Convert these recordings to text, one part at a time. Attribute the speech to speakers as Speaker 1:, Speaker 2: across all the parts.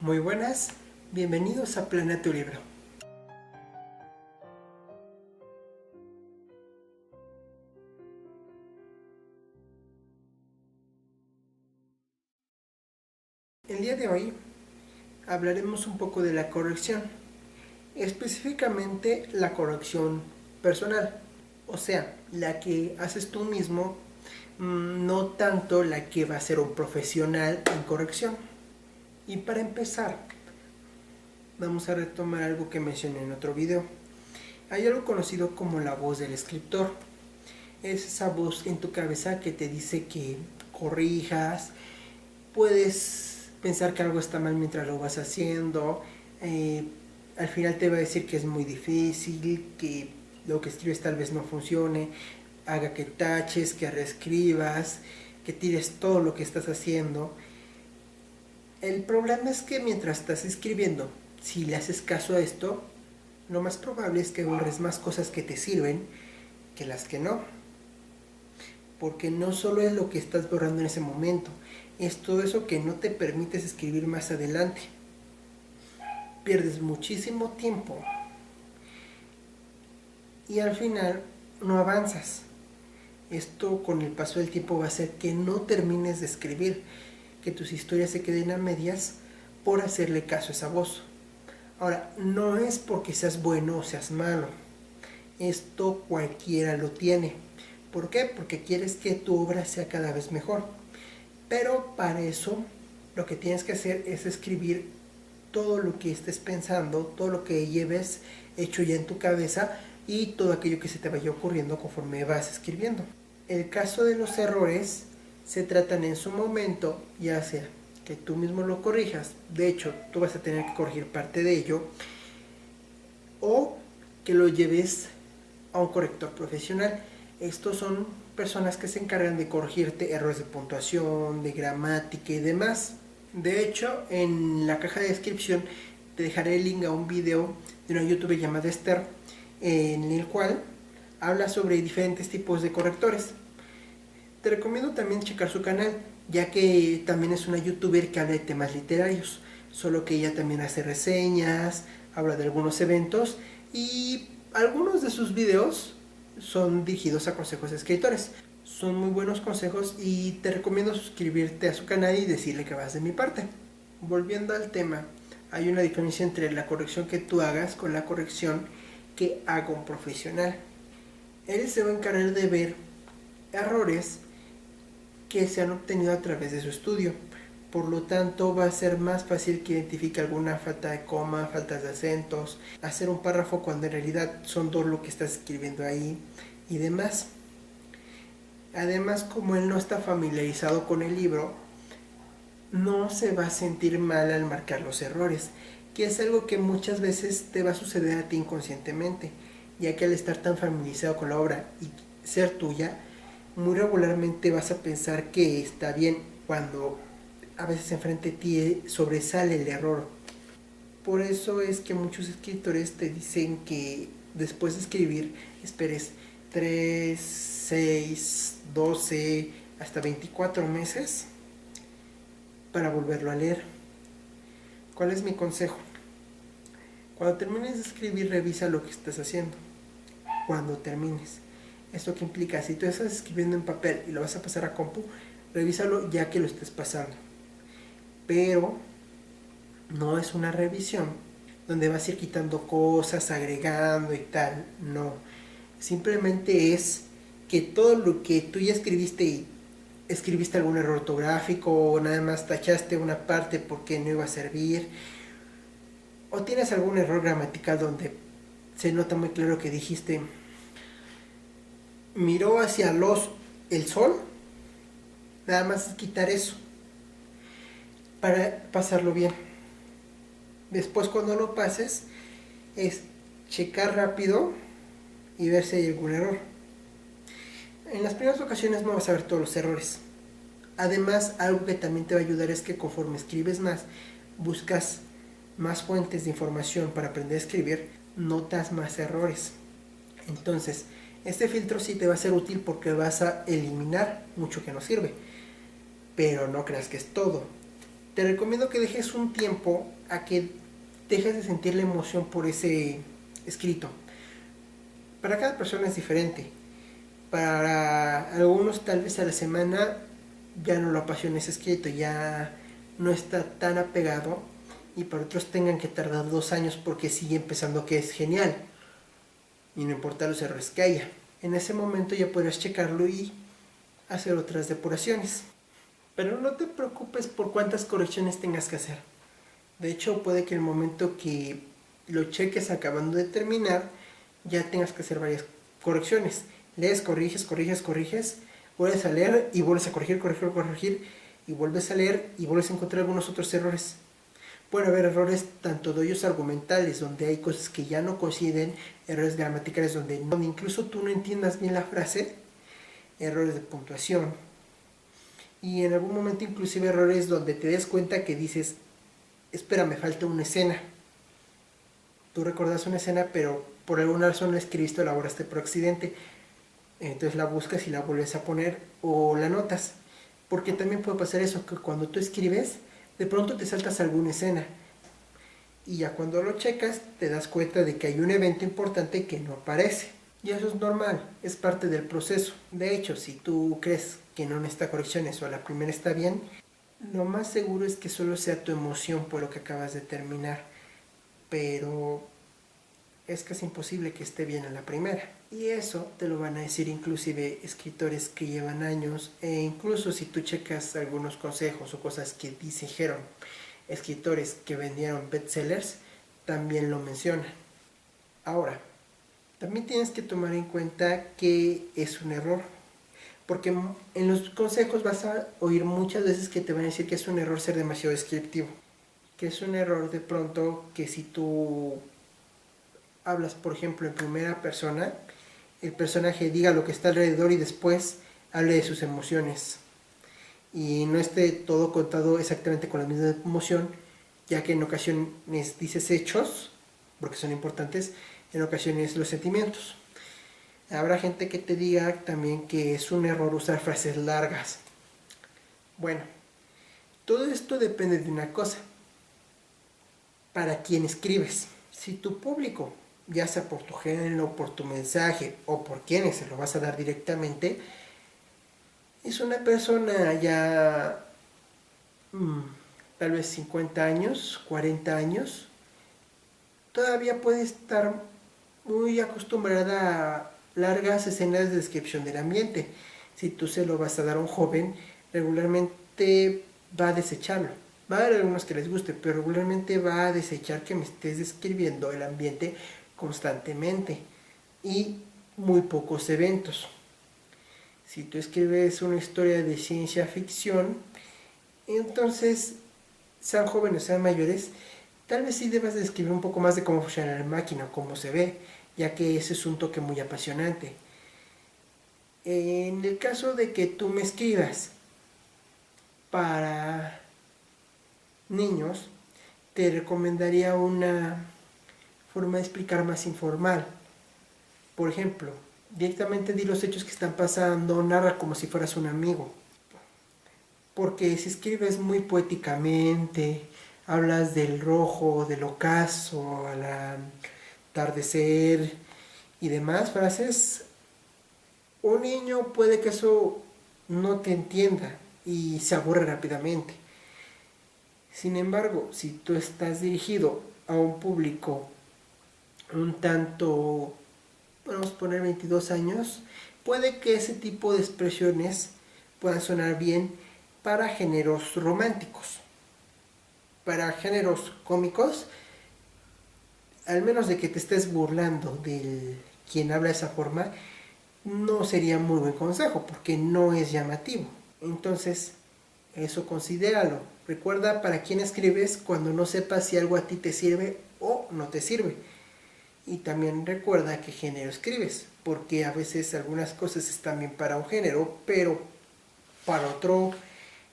Speaker 1: Muy buenas, bienvenidos a Planea tu Libro. El día de hoy hablaremos un poco de la corrección, específicamente la corrección personal, o sea, la que haces tú mismo, no tanto la que va a ser un profesional en corrección. Y para empezar, vamos a retomar algo que mencioné en otro video. Hay algo conocido como la voz del escritor. Es esa voz en tu cabeza que te dice que corrijas, puedes pensar que algo está mal mientras lo vas haciendo, al final te va a decir que es muy difícil, que lo que escribes tal vez no funcione, haga que taches, que reescribas, que tires todo lo que estás haciendo. El problema es que mientras estás escribiendo, si le haces caso a esto, lo más probable es que borres más cosas que te sirven que las que no. Porque no solo es lo que estás borrando en ese momento, es todo eso que no te permites escribir más adelante. Pierdes muchísimo tiempo y al final no avanzas. Esto con el paso del tiempo va a hacer que no termines de escribir, que tus historias se queden a medias por hacerle caso a esa voz. Ahora, no es porque seas bueno o seas malo. Esto cualquiera lo tiene. ¿Por qué? Porque quieres que tu obra sea cada vez mejor. Pero para eso lo que tienes que hacer es escribir todo lo que estés pensando, todo lo que lleves hecho ya en tu cabeza y todo aquello que se te vaya ocurriendo conforme vas escribiendo. El caso de los errores se tratan en su momento, ya sea que tú mismo lo corrijas, de hecho tú vas a tener que corregir parte de ello, o que lo lleves a un corrector profesional. Estos son personas que se encargan de corregirte errores de puntuación, de gramática y demás. De hecho, en la caja de descripción te dejaré el link a un video de una youtuber llamada Esther, en el cual habla sobre diferentes tipos de correctores. Te recomiendo también checar su canal, ya que también es una youtuber que habla de temas literarios, solo que ella también hace reseñas, habla de algunos eventos y algunos de sus videos son dirigidos a consejos de escritores. Son muy buenos consejos y te recomiendo suscribirte a su canal y decirle que vas de mi parte. Volviendo al tema, hay una diferencia entre la corrección que tú hagas con la corrección que haga un profesional. Él se va a encargar de ver errores que se han obtenido a través de su estudio. Por lo tanto, va a ser más fácil que identifique alguna falta de coma, faltas de acentos, hacer un párrafo cuando en realidad son dos lo que estás escribiendo ahí y demás. Además, como él no está familiarizado con el libro, no se va a sentir mal al marcar los errores, que es algo que muchas veces te va a suceder a ti inconscientemente, ya que al estar tan familiarizado con la obra y ser tuya, muy regularmente vas a pensar que está bien cuando a veces enfrente de ti sobresale el error. Por eso es que muchos escritores te dicen que después de escribir esperes 3, 6, 12, hasta 24 meses para volverlo a leer. ¿Cuál es mi consejo? Cuando termines de escribir, revisa lo que estás haciendo. Cuando termines. ¿Esto qué implica? Si tú estás escribiendo en papel y lo vas a pasar a compu, revísalo ya que lo estés pasando. Pero no es una revisión donde vas a ir quitando cosas, agregando y tal. No. Simplemente es que todo lo que tú ya escribiste y escribiste algún error ortográfico o nada más tachaste una parte porque no iba a servir, o tienes algún error gramatical donde se nota muy claro que dijiste miró hacia el sol, nada más es quitar eso para pasarlo bien. Después cuando lo pases es checar rápido y ver si hay algún error. En las primeras ocasiones no vas a ver todos los errores. Además, algo que también te va a ayudar es que conforme escribes más, buscas más fuentes de información para aprender a escribir, notas más errores. Entonces, este filtro sí te va a ser útil porque vas a eliminar mucho que no sirve. Pero no creas que es todo. Te recomiendo que dejes un tiempo a que dejes de sentir la emoción por ese escrito. Para cada persona es diferente. Para algunos tal vez a la semana ya no lo apasiona ese escrito, ya no está tan apegado, y para otros tengan que tardar 2 años porque sigue empezando, que es genial y no importa los errores que haya. En ese momento ya podrás checarlo y hacer otras depuraciones. Pero no te preocupes por cuántas correcciones tengas que hacer. De hecho, puede que el momento que lo cheques acabando de terminar, ya tengas que hacer varias correcciones. Lees, corriges, corriges, corriges, vuelves a leer y vuelves a corregir, corregir, corregir, y vuelves a leer y vuelves a encontrar algunos otros errores. Pueden haber errores tanto de hoyos argumentales, donde hay cosas que ya no coinciden, errores gramaticales donde incluso tú no entiendas bien la frase, errores de puntuación, y en algún momento inclusive errores donde te des cuenta que dices, espera, me falta una escena. Tú recordas una escena, pero por alguna razón la escribiste o la borraste por accidente. Entonces la buscas y la vuelves a poner o la notas. Porque también puede pasar eso, que cuando tú escribes, de pronto te saltas alguna escena. Y ya cuando lo checas, te das cuenta de que hay un evento importante que no aparece. Y eso es normal, es parte del proceso. De hecho, si tú crees que no necesita correcciones o a la primera está bien, lo más seguro es que solo sea tu emoción por lo que acabas de terminar. Pero es casi imposible que esté bien a la primera. Y eso te lo van a decir inclusive escritores que llevan años, e incluso si tú checas algunos consejos o cosas que dijeron escritores que vendieron bestsellers, también lo mencionan. Ahora, también tienes que tomar en cuenta que es un error, porque en los consejos vas a oír muchas veces que te van a decir que es un error ser demasiado descriptivo, que es un error de pronto que si tú hablas, por ejemplo, en primera persona, el personaje diga lo que está alrededor y después hable de sus emociones y no esté todo contado exactamente con la misma emoción, ya que en ocasiones dices hechos, porque son importantes, en ocasiones los sentimientos. Habrá gente que te diga también que es un error usar frases largas. Bueno, todo esto depende de una cosa: para quién escribes. Si tu público, ya sea por tu género, por tu mensaje o por quienes se lo vas a dar directamente, es una persona ya tal vez 50 años, 40 años, todavía puede estar muy acostumbrada a largas escenas de descripción del ambiente. Si tú se lo vas a dar a un joven, regularmente va a desecharlo. Va a haber algunos que les guste, pero regularmente va a desechar que me estés describiendo el ambiente constantemente y muy pocos eventos. Si tú escribes una historia de ciencia ficción, entonces, sean jóvenes o sean mayores, tal vez sí debas de escribir un poco más de cómo funciona la máquina o cómo se ve, ya que ese es un toque muy apasionante. En el caso de que tú me escribas para niños, te recomendaría una forma de explicar más informal. Por ejemplo, directamente di los hechos que están pasando, narra como si fueras un amigo. Porque si escribes muy poéticamente, hablas del rojo, del ocaso, al atardecer y demás frases, un niño puede que eso no te entienda y se aburre rápidamente. Sin embargo, si tú estás dirigido a un público un tanto, vamos a poner 22 años, puede que ese tipo de expresiones puedan sonar bien para géneros románticos. Para géneros cómicos, al menos de que te estés burlando de quien habla de esa forma, no sería muy buen consejo porque no es llamativo. Entonces, eso considéralo. Recuerda para quién escribes cuando no sepas si algo a ti te sirve o no te sirve. Y también recuerda qué género escribes, porque a veces algunas cosas están bien para un género, pero para otro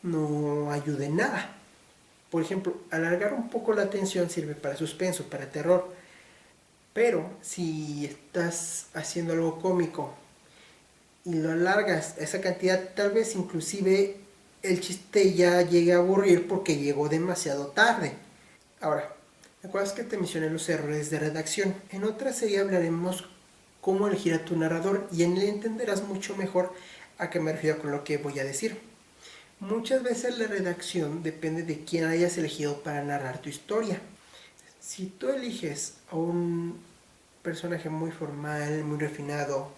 Speaker 1: no ayuda en nada. Por ejemplo, alargar un poco la tensión sirve para suspenso, para terror. Pero si estás haciendo algo cómico y lo alargas a esa cantidad, tal vez inclusive el chiste ya llegue a aburrir porque llegó demasiado tarde. Ahora, ¿recuerdas que te mencioné los errores de redacción? En otra serie hablaremos cómo elegir a tu narrador y en él entenderás mucho mejor a qué me refiero con lo que voy a decir. Muchas veces la redacción depende de quién hayas elegido para narrar tu historia. Si tú eliges a un personaje muy formal, muy refinado,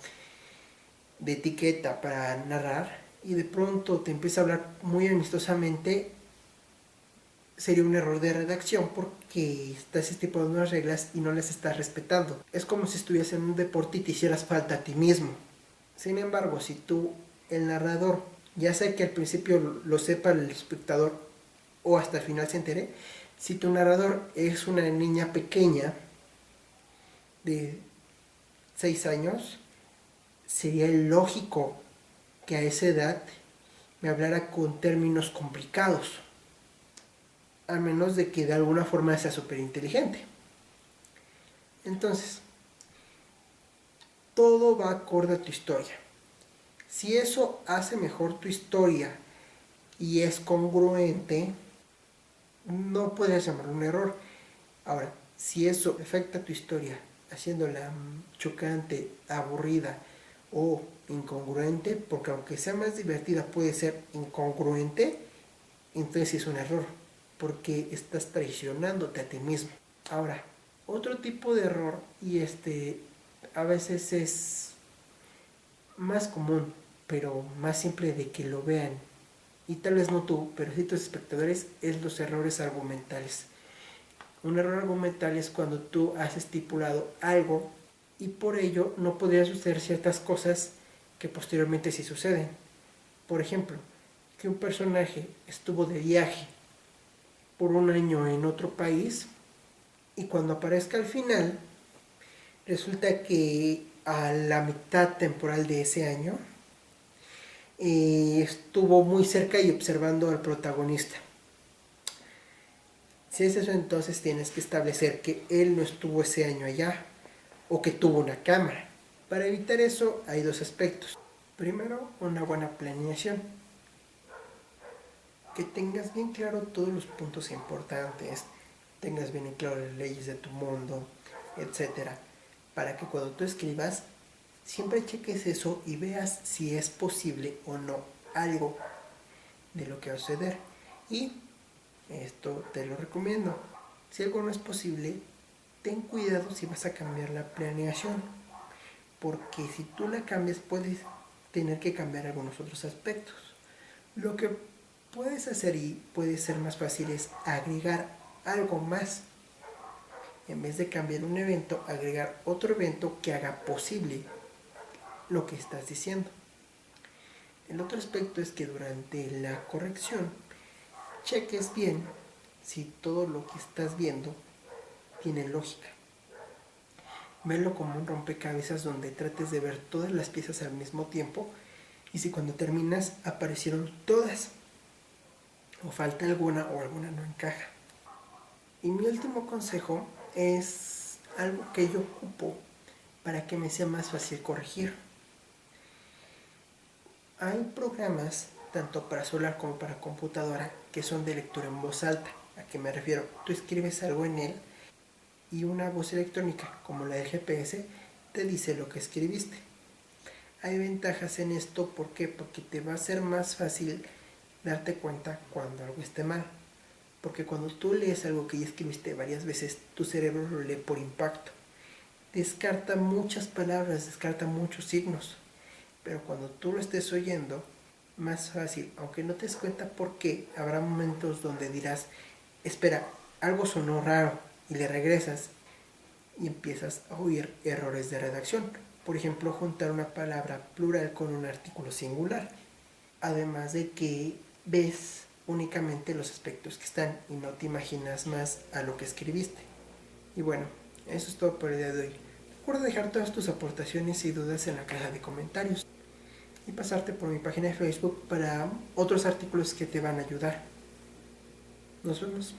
Speaker 1: de etiqueta para narrar, y de pronto te empieza a hablar muy amistosamente, sería un error de redacción porque estás estipulando unas reglas y no las estás respetando. Es como si estuvieras en un deporte y te hicieras falta a ti mismo. Sin embargo, si tú, el narrador, ya sea que al principio lo sepa el espectador o hasta el final se entere, si tu narrador es una niña pequeña de 6 años, sería lógico que a esa edad me hablara con términos complicados, a menos de que de alguna forma sea súper inteligente. Entonces, todo va acorde a tu historia. Si eso hace mejor tu historia y es congruente, no podrías llamarlo un error. Ahora, si eso afecta tu historia, haciéndola chocante, aburrida o incongruente, porque aunque sea más divertida puede ser incongruente, entonces es un error, porque estás traicionándote a ti mismo. Ahora, otro tipo de error, y a veces es más común, pero más simple de que lo vean, y tal vez no tú, pero sí tus espectadores, es los errores argumentales. Un error argumental es cuando tú has estipulado algo y por ello no podrían suceder ciertas cosas que posteriormente sí suceden. Por ejemplo, que un personaje estuvo de viaje por un año en otro país y cuando aparezca al final, resulta que a la mitad temporal de ese año estuvo muy cerca y observando al protagonista. Si es eso, entonces tienes que establecer que él no estuvo ese año allá o que tuvo una cámara. Para evitar eso hay dos aspectos. Primero, una buena planeación. Que tengas bien claro todos los puntos importantes, tengas bien claro las leyes de tu mundo, etcétera, para que cuando tú escribas siempre cheques eso y veas si es posible o no algo de lo que va a suceder. Y esto te lo recomiendo. Si algo no es posible, ten cuidado si vas a cambiar la planeación, porque si tú la cambias puedes tener que cambiar algunos otros aspectos. Lo que puedes hacer y puede ser más fácil es agregar algo más. En vez de cambiar un evento, agregar otro evento que haga posible lo que estás diciendo. El otro aspecto es que durante la corrección cheques bien si todo lo que estás viendo tiene lógica. Velo como un rompecabezas donde trates de ver todas las piezas al mismo tiempo y si cuando terminas aparecieron todas o falta alguna o alguna no encaja. Y mi último consejo es algo que yo ocupo para que me sea más fácil corregir. Hay programas, tanto para celular como para computadora, que son de lectura en voz alta. ¿A qué me refiero? Tú escribes algo en él y una voz electrónica, como la del GPS, te dice lo que escribiste. Hay ventajas en esto, ¿por qué? Porque te va a ser más fácil darte cuenta cuando algo esté mal. Porque cuando tú lees algo que ya escribiste varias veces, tu cerebro lo lee por impacto. Descarta muchas palabras, descarta muchos signos. Pero cuando tú lo estés oyendo, más fácil, aunque no te des cuenta por qué, habrá momentos donde dirás, espera, algo sonó raro, y le regresas y empiezas a oír errores de redacción. Por ejemplo, juntar una palabra plural con un artículo singular. Además de que ves únicamente los aspectos que están y no te imaginas más a lo que escribiste. Y bueno, eso es todo por el día de hoy. Recuerda dejar todas tus aportaciones y dudas en la caja de comentarios y pasarte por mi página de Facebook para otros artículos que te van a ayudar. Nos vemos.